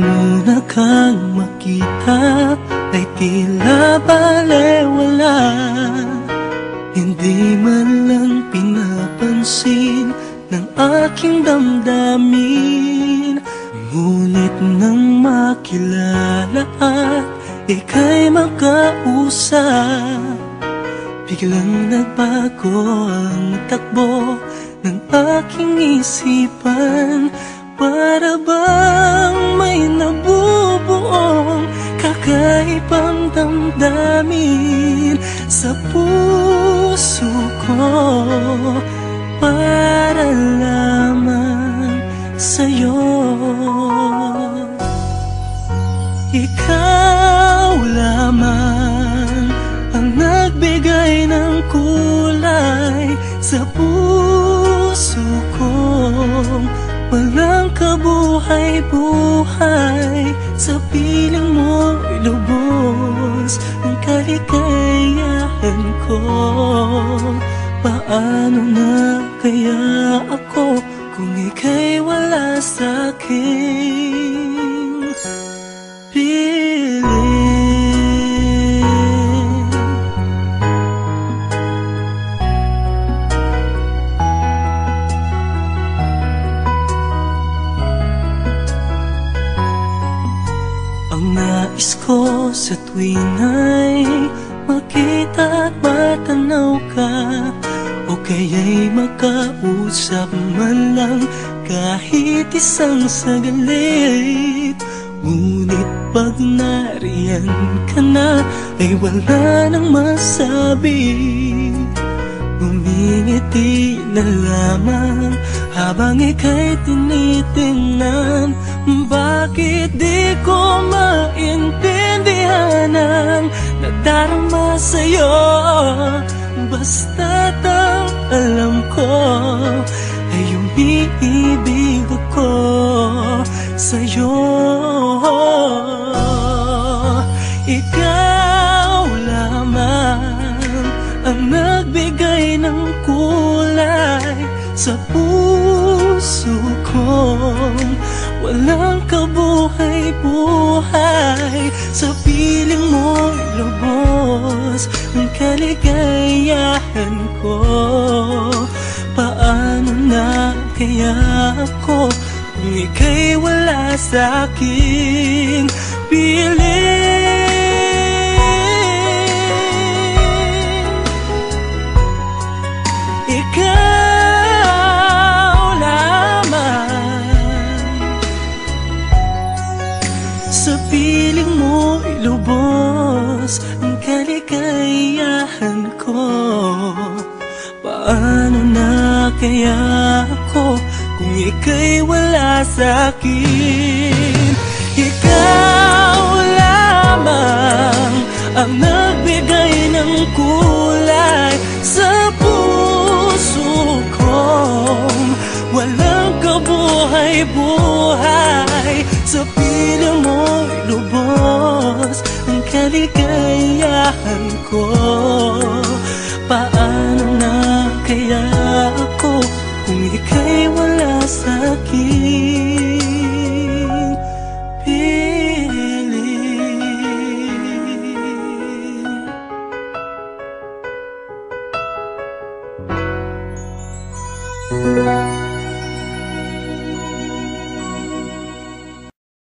una kang makita ay tila balewala. Hindi man lang pinapansin ng aking damdamin. Ngunit nang makilala at ika'y makausap, biglang nagbago ang takbo ng aking isipan. Para bang may nabubuong kakaibang damdamin sa puso ko, para lamang sa'yo. Ikaw lamang ang nagbigay ng kulay sa puso ko. Walang kabuhay-buhay, sa piling mo'y lubos ang kaligayahan ko. Paano na kaya ako kung ika'y wala sa'king piling? Ang nais ko sa tuwing ay makita at matanaw ka, o kaya'y makausap man lang kahit isang sagalit. Ngunit pag nariyan ka na ay wala nang masabi. Ngumingiti na lamang habang ika'y tinitingnan. Bakit di ko maintindihan ang nadarama sa'yo? Basta't ang alam ko ay umiibig ako sa'yo. Ikaw lamang ang nagbigay ng kulay sa puso ko. Walang kabuhay-buhay, sa piling mo'y lubos ang kaligayahan ko. Paano na kaya ako kung ika'y wala sa'king piling? Ikaw lamang, sa piling mo'y lubos ang kaligayahan ko. Paano na kaya ako kung ika'y wala sa'kin? Ikaw lamang ang nagbigay ng kulay sa puso ko. Walang kabuhay-buhay, sa piling mo'y lubos ang kaligayahan ko. Paano na kaya ako kung ika'y wala sa'king piling?